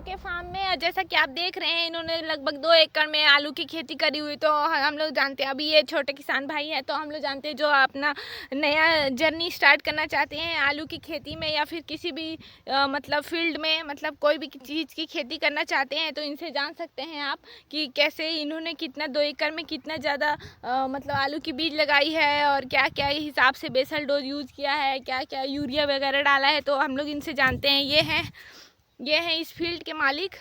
के फार्म में। और जैसा कि आप देख रहे हैं इन्होंने लगभग 2 एकड़ में आलू की खेती करी हुई। तो हम लोग जानते हैं अभी ये छोटे किसान भाई हैं, तो हम लोग जानते हैं जो अपना नया जर्नी स्टार्ट करना चाहते हैं आलू की खेती में या फिर किसी भी मतलब फील्ड में, मतलब कोई भी चीज़ की खेती करना चाहते हैं, तो इनसे जान सकते हैं आप कि कैसे इन्होंने कितना 2 एकड़ में कितना ज़्यादा मतलब आलू की बीज लगाई है और क्या क्या हिसाब से बेसल डोज यूज़ किया है, क्या क्या यूरिया वगैरह डाला है। तो हम लोग इनसे जानते हैं। ये हैं इस फील्ड के मालिक,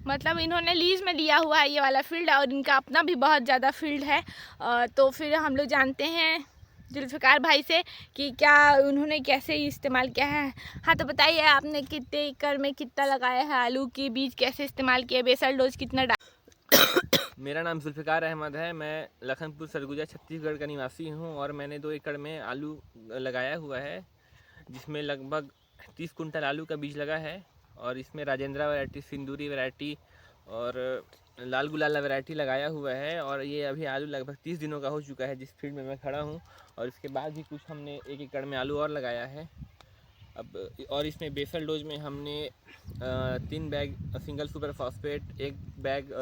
मतलब इन्होंने लीज में लिया हुआ है ये वाला फील्ड और इनका अपना भी बहुत ज़्यादा फील्ड है। तो फिर हम लोग जानते हैं जुल्फ़िकार भाई से कि क्या उन्होंने कैसे इस्तेमाल किया है। हाँ, तो बताइए आपने कितने एकड़ में कितना लगाया है आलू की बीज, कैसे इस्तेमाल किया, बेसल डोज कितना मेरा नाम जुल्फ़िकार अहमद है। मैं लखनपुर सरगुजा छत्तीसगढ़ का निवासी हूँ और मैंने 2 एकड़ में आलू लगाया हुआ है, जिसमें लगभग 30 कुंटल आलू का बीज लगा है। और इसमें राजेंद्रा वैरायटी, सिंदूरी वैरायटी और लाल गुलाला वैरायटी लगाया हुआ है। और ये अभी आलू लगभग 30 दिनों का हो चुका है जिस फील्ड में मैं खड़ा हूँ। और इसके बाद भी कुछ हमने 1 एकड़ में आलू और लगाया है। अब और इसमें बेसल डोज में हमने 3 bag single super phosphate, 1 bag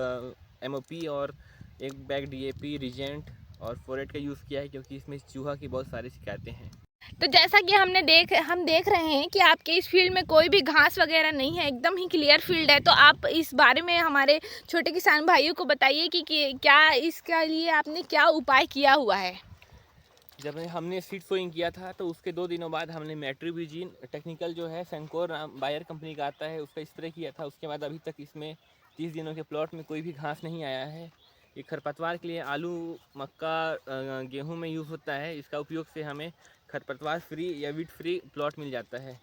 MOP और 1 बैग DAP रिजेंट और फोरेट का यूज़ किया है, क्योंकि इसमें चूहा की बहुत सारी शिकायतें हैं। तो जैसा कि हम देख रहे हैं कि आपके इस फील्ड में कोई भी घास वगैरह नहीं है, एकदम ही क्लियर फील्ड है। तो आप इस बारे में हमारे छोटे किसान भाइयों को बताइए कि क्या इसके लिए आपने क्या उपाय किया हुआ है। जब हमने सीड सोइंग किया था तो उसके 2 दिनों बाद हमने मेट्रीब्यूजिन टेक्निकल जो है सेंकोर बायर कंपनी का आता है उसका स्प्रे किया था। उसके बाद अभी तक इसमें 30 दिनों के प्लॉट में कोई भी घास नहीं आया है। ये खरपतवार के लिए आलू, मक्का, गेहूं में यूज़ होता है। इसका उपयोग से हमें खरपतवार फ्री या वीड फ्री प्लॉट मिल जाता है।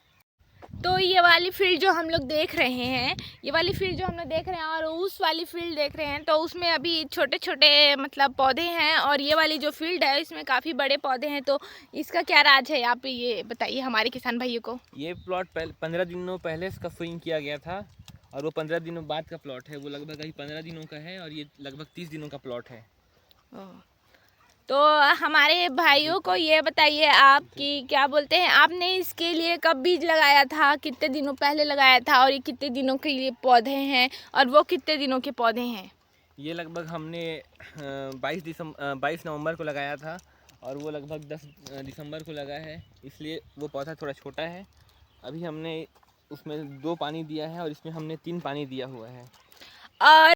तो ये वाली फील्ड जो हम लोग देख रहे हैं, ये वाली फील्ड जो हम लोग देख रहे हैं और उस वाली फील्ड देख रहे हैं, तो उसमें अभी छोटे छोटे मतलब पौधे हैं और ये वाली जो फील्ड है इसमें काफ़ी बड़े पौधे हैं। तो इसका क्या राज है, आप ये बताइए हमारे किसान भाइयों को। ये प्लॉट 15 दिनों पहले इसका सोइंग किया गया था और वो 15 दिनों बाद का प्लॉट है। वो लगभग अभी 15 दिनों का है और ये लगभग 30 दिनों का प्लॉट है। तो हमारे भाइयों को ये बताइए आप कि क्या बोलते हैं, आपने इसके लिए कब बीज लगाया था, कितने दिनों पहले लगाया था और ये कितने दिनों के लिए पौधे हैं और वो कितने दिनों के पौधे हैं। ये लगभग हमने 22 नवंबर को लगाया था और वो लगभग 10 दिसंबर को लगा है, इसलिए वो पौधा थोड़ा छोटा है। अभी हमने उसमें 2 पानी दिया है और इसमें हमने 3 पानी दिया हुआ है। और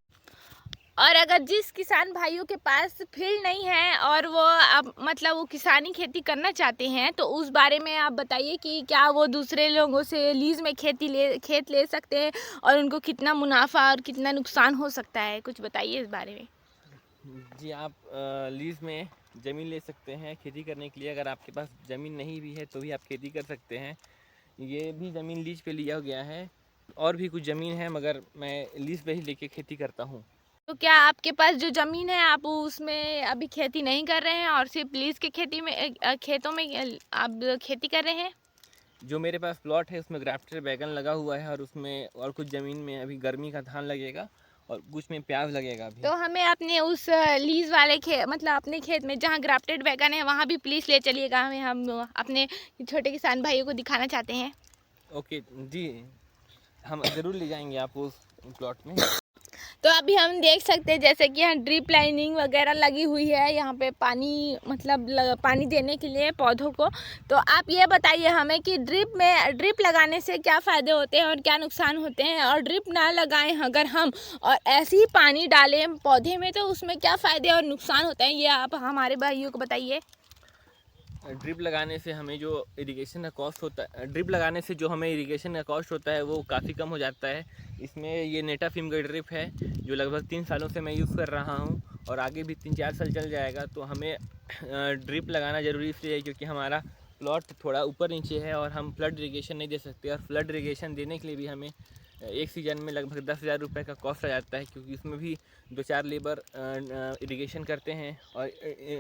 और अगर जिस किसान भाइयों के पास फील्ड नहीं है और वो अब मतलब वो किसानी खेती करना चाहते हैं, तो उस बारे में आप बताइए कि क्या वो दूसरे लोगों से लीज में खेत ले सकते हैं और उनको कितना मुनाफा और कितना नुकसान हो सकता है, कुछ बताइए इस बारे में। जी, आप लीज़ में ज़मीन ले सकते हैं खेती करने के लिए। अगर आपके पास ज़मीन नहीं भी है तो भी आप खेती कर सकते हैं। ये भी ज़मीन लीज पे लिया गया है। और भी कुछ ज़मीन है मगर मैं लीज़ पे ही लेके खेती करता हूँ। तो क्या आपके पास जो ज़मीन है आप उसमें अभी खेती नहीं कर रहे हैं और सिर्फ लीज के खेतों में आप खेती कर रहे हैं। जो मेरे पास प्लॉट है उसमें ग्राफ्टेड बैगन लगा हुआ है और उसमें और कुछ ज़मीन में अभी गर्मी का धान लगेगा और कुछ में प्याज लगेगा अभी। तो हमें अपने उस लीज वाले मतलब अपने खेत में जहाँ ग्राफ्टेड बैगन है वहाँ भी प्लीज़ ले चलिएगा, हमें हम अपने छोटे किसान भाइयों को दिखाना चाहते हैं। ओके जी, हम ज़रूर ले जाएंगे आपको उस प्लॉट में। तो अभी हम देख सकते हैं जैसे कि यहाँ ड्रिप लाइनिंग वगैरह लगी हुई है, यहाँ पे पानी मतलब पानी देने के लिए पौधों को। तो आप ये बताइए हमें कि ड्रिप लगाने से क्या फ़ायदे होते हैं और क्या नुकसान होते हैं, और ड्रिप ना लगाएं अगर हम और ऐसे ही पानी डालें पौधे में, तो उसमें क्या फ़ायदे और नुकसान होते हैं, ये आप हमारे भाइयों को बताइए। ड्रिप लगाने से हमें जो इरिगेशन का कॉस्ट होता है, ड्रिप लगाने से जो हमें इरिगेशन का कॉस्ट होता है वो काफ़ी कम हो जाता है। इसमें ये नेटाफिम का ड्रिप है जो लगभग 3 सालों से मैं यूज़ कर रहा हूँ और आगे भी 3-4 साल चल जाएगा। तो हमें ड्रिप लगाना ज़रूरी इसलिए है क्योंकि हमारा प्लॉट थोड़ा ऊपर नीचे है और हम फ्लड इरिगेशन नहीं दे सकते। और फ्लड इरिगेशन देने के लिए भी हमें एक सीज़न में लगभग 10,000 रुपये का कॉस्ट आ जाता है, क्योंकि उसमें भी 2-4 लेबर इरिगेशन करते हैं। और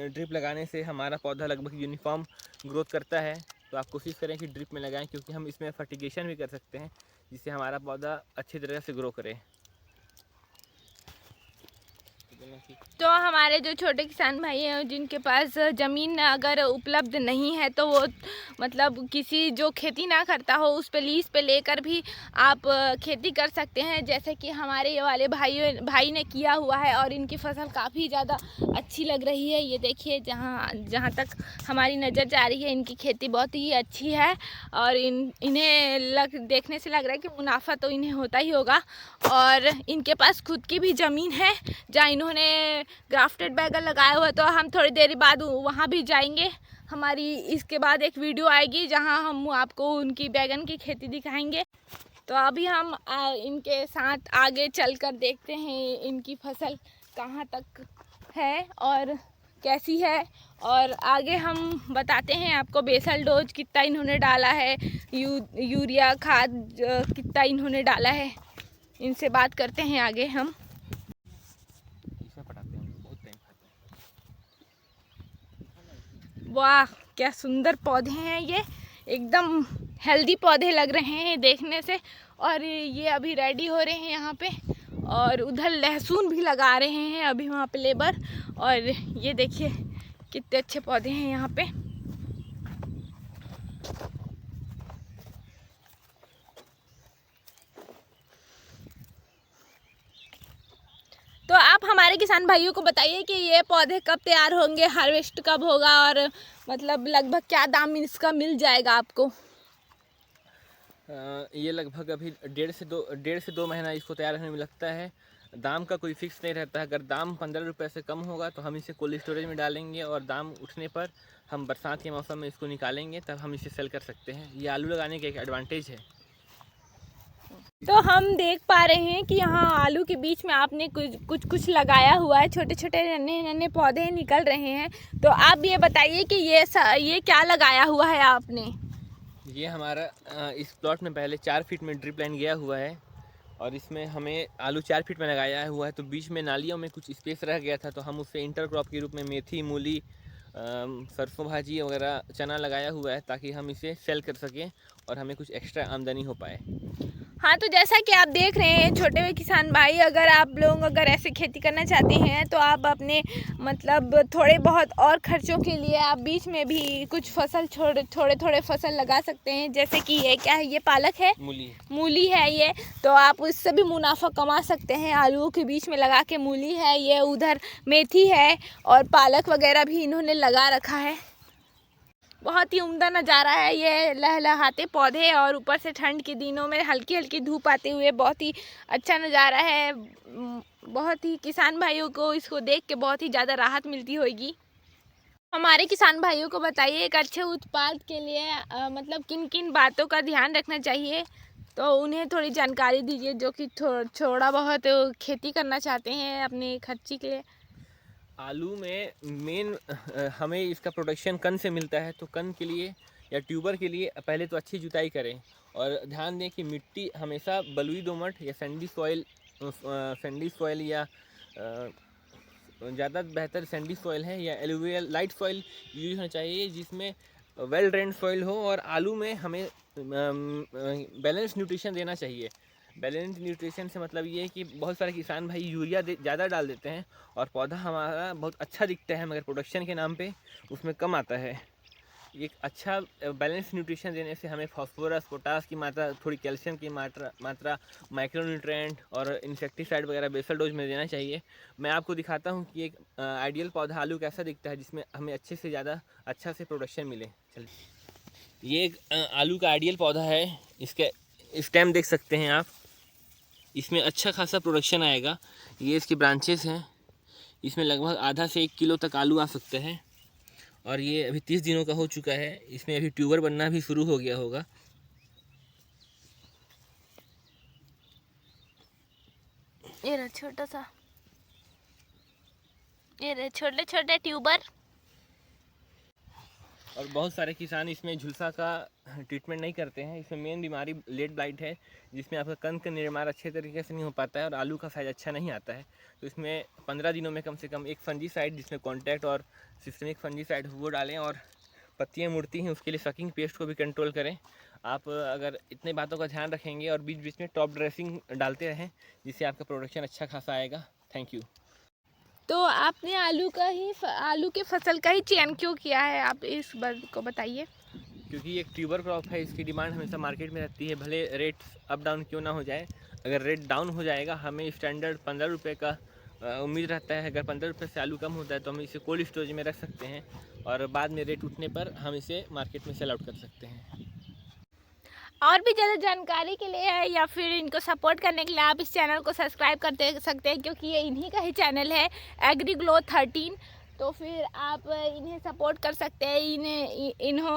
ड्रिप लगाने से हमारा पौधा लगभग यूनिफॉर्म ग्रोथ करता है। तो आप कोशिश करें कि ड्रिप में लगाएं, क्योंकि हम इसमें फर्टिगेशन भी कर सकते हैं जिससे हमारा पौधा अच्छी तरह से ग्रो करे। तो हमारे जो छोटे किसान भाई हैं जिनके पास ज़मीन अगर उपलब्ध नहीं है तो वो मतलब किसी जो खेती ना करता हो उस पे लीज पे लेकर भी आप खेती कर सकते हैं, जैसे कि हमारे ये वाले भाई ने किया हुआ है और इनकी फसल काफ़ी ज़्यादा अच्छी लग रही है। ये देखिए जहाँ तक हमारी नज़र जा रही है इनकी खेती बहुत ही अच्छी है और इन्हें देखने से लग रहा है कि मुनाफा तो इन्हें होता ही होगा। और इनके पास खुद की भी ज़मीन है जहाँ इन्होंने ग्राफ्टेड बैगन लगाया हुआ है, तो हम थोड़ी देर बाद वहाँ भी जाएंगे। हमारी इसके बाद एक वीडियो आएगी जहाँ हम आपको उनकी बैगन की खेती दिखाएंगे। तो अभी हम इनके साथ आगे चलकर देखते हैं इनकी फसल कहाँ तक है और कैसी है, और आगे हम बताते हैं आपको बेसल डोज कितना इन्होंने डाला है, यूरिया खाद कितना इन्होंने डाला है। इनसे बात करते हैं आगे हम। वाह क्या सुंदर पौधे हैं, ये एकदम हेल्दी पौधे लग रहे हैं देखने से। और ये अभी रेडी हो रहे हैं यहाँ पे, और उधर लहसुन भी लगा रहे हैं अभी वहाँ पे लेबर। और ये देखिए कितने अच्छे पौधे हैं यहाँ पे। तो आप हमारे किसान भाइयों को बताइए कि ये पौधे कब तैयार होंगे, हार्वेस्ट कब होगा, और मतलब लगभग क्या दाम इसका मिल जाएगा आपको? ये लगभग अभी डेढ़ से दो महीना इसको तैयार होने में लगता है। दाम का कोई फिक्स नहीं रहता है। अगर दाम 15 रुपये से कम होगा तो हम इसे कोल्ड स्टोरेज में डालेंगे, और दाम उठने पर हम बरसात के मौसम में इसको निकालेंगे, तब हम इसे सेल कर सकते हैं। ये आलू लगाने का एक एडवांटेज है। तो हम देख पा रहे हैं कि यहाँ आलू के बीच में आपने कुछ लगाया हुआ है, छोटे छोटे नन्हे नन्हे पौधे निकल रहे हैं। तो आप ये बताइए कि ये क्या लगाया हुआ है आपने? ये हमारा इस प्लॉट में पहले 4 फीट में ड्रिप लाइन गया हुआ है, और इसमें हमें आलू 4 फीट में लगाया हुआ है। तो बीच में नालियों में कुछ स्पेस रह गया था, तो हम उससे इंटर क्रॉप के रूप में मेथी, मूली, सरसों भाजी वगैरह, चना लगाया हुआ है, ताकि हम इसे सेल कर सकें और हमें कुछ एक्स्ट्रा आमदनी हो पाए। हाँ, तो जैसा कि आप देख रहे हैं छोटे हुए किसान भाई, अगर आप लोग ऐसे खेती करना चाहते हैं तो आप अपने मतलब थोड़े बहुत और खर्चों के लिए आप बीच में भी कुछ फसल थोड़े फसल लगा सकते हैं। जैसे कि ये क्या है, ये पालक है, मूली है ये, तो आप उससे भी मुनाफा कमा सकते हैं। आलूओं के बीच में लगा के मूली है, ये उधर मेथी है और पालक वगैरह भी इन्होंने लगा रखा है। बहुत ही उम्दा नज़ारा है ये, लहलहाते पौधे और ऊपर से ठंड के दिनों में हल्की हल्की धूप आते हुए बहुत ही अच्छा नज़ारा है। बहुत ही किसान भाइयों को इसको देख के बहुत ही ज़्यादा राहत मिलती होगी। हमारे किसान भाइयों को बताइए एक अच्छे उत्पाद के लिए मतलब किन किन बातों का ध्यान रखना चाहिए, तो उन्हें थोड़ी जानकारी दीजिए जो कि थोड़ा बहुत खेती करना चाहते हैं अपने खर्ची के लिए। आलू में मेन हमें इसका प्रोडक्शन कन से मिलता है, तो कन के लिए या ट्यूबर के लिए पहले तो अच्छी जुताई करें, और ध्यान दें कि मिट्टी हमेशा बलुई दोमट या सैंडी सॉइल या ज़्यादा बेहतर सैंडी सॉइल है या एलुवियल लाइट सॉइल यूज होना चाहिए, जिसमें वेल ड्रेन्ड सॉइल हो। और आलू में हमें बैलेंस न्यूट्रिशन देना चाहिए। बैलेंस न्यूट्रिशन से मतलब ये है कि बहुत सारे किसान भाई यूरिया ज़्यादा डाल देते हैं और पौधा हमारा बहुत अच्छा दिखता है, मगर प्रोडक्शन के नाम पे उसमें कम आता है। एक अच्छा बैलेंस न्यूट्रिशन देने से हमें फास्फोरस, पोटास की मात्रा, थोड़ी कैल्शियम की मात्रा, माइक्रोन्यूट्रिएंट और इंसेक्टिसाइड वगैरह बेसल डोज में देना चाहिए। मैं आपको दिखाता हूँ कि एक आइडियल पौधा आलू कैसा दिखता है, जिसमें हमें अच्छा से प्रोडक्शन मिले। चलिए, ये एक आलू का आइडियल पौधा है। इसके स्टेम देख सकते हैं आप, इसमें अच्छा खासा प्रोडक्शन आएगा। ये इसकी ब्रांचेस हैं, इसमें लगभग आधा से 1 किलो तक आलू आ सकते हैं, और ये अभी 30 दिनों का हो चुका है। इसमें अभी ट्यूबर बनना भी शुरू हो गया होगा। ये रहा छोटा सा, ये रहे छोटे छोटे ट्यूबर। और बहुत सारे किसान इसमें झुलसा का ट्रीटमेंट नहीं करते हैं। इसमें मेन बीमारी लेट ब्लाइट है, जिसमें आपका कंद का निर्माण अच्छे तरीके से नहीं हो पाता है और आलू का साइज अच्छा नहीं आता है। तो इसमें 15 दिनों में कम से कम एक फंजीसाइड, जिसमें कॉन्टैक्ट और सिस्टमिक फंजीसाइड वो डालें, और पत्तियाँ मुड़ती हैं उसके लिए सकिंग पेस्ट को भी कंट्रोल करें। आप अगर इतने बातों का ध्यान रखेंगे और बीच बीच में टॉप ड्रेसिंग डालते रहें, जिससे आपका प्रोडक्शन अच्छा खासा आएगा। Thank you. तो आपने आलू के फसल का ही चयन क्यों किया है, आप इस बात को बताइए। क्योंकि ये एक ट्यूबर क्रॉप है, इसकी डिमांड हमेशा मार्केट में रहती है, भले रेट अप डाउन क्यों ना हो जाए। अगर रेट डाउन हो जाएगा हमें स्टैंडर्ड 15 रुपये का उम्मीद रहता है। अगर 15 रुपये से आलू कम होता है तो हम इसे कोल्ड स्टोरेज में रख सकते हैं और बाद में रेट उठने पर हम इसे मार्केट में सेल आउट कर सकते हैं। और भी ज़्यादा जानकारी के लिए है या फिर इनको सपोर्ट करने के लिए आप इस चैनल को सब्सक्राइब कर दे सकते हैं, क्योंकि ये इन्हीं का ही चैनल है एग्री ग्लो 13। तो फिर आप इन्हें सपोर्ट कर सकते हैं।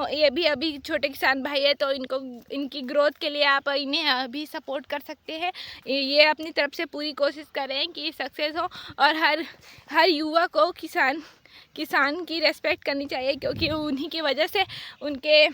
ये भी अभी छोटे किसान भाई है, तो इनकी ग्रोथ के लिए आप इन्हें अभी सपोर्ट कर सकते हैं। ये अपनी तरफ से पूरी कोशिश कर रहे हैं कि सक्सेस हो, और हर युवा को किसान की रेस्पेक्ट करनी चाहिए, क्योंकि उन्हीं की वजह से उनके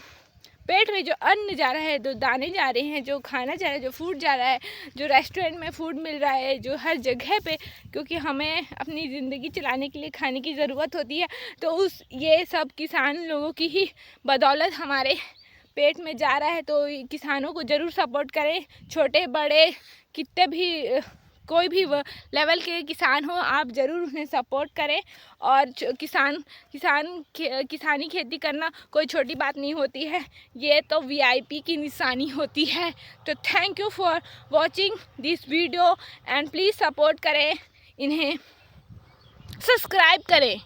पेट में जो अन्न जा रहा है, जो दाने जा रहे हैं, जो खाना जा रहा है, जो फूड जा रहा है, जो रेस्टोरेंट में फूड मिल रहा है, जो हर जगह पे, क्योंकि हमें अपनी ज़िंदगी चलाने के लिए खाने की ज़रूरत होती है, तो ये सब किसान लोगों की ही बदौलत हमारे पेट में जा रहा है। तो किसानों को ज़रूर सपोर्ट करें, छोटे बड़े कितने भी कोई भी लेवल के किसान हो, आप ज़रूर उन्हें सपोर्ट करें। और किसानी खेती करना कोई छोटी बात नहीं होती है, ये तो VIP की निशानी होती है। तो thank you for watching this video and please support करें, इन्हें सब्सक्राइब करें।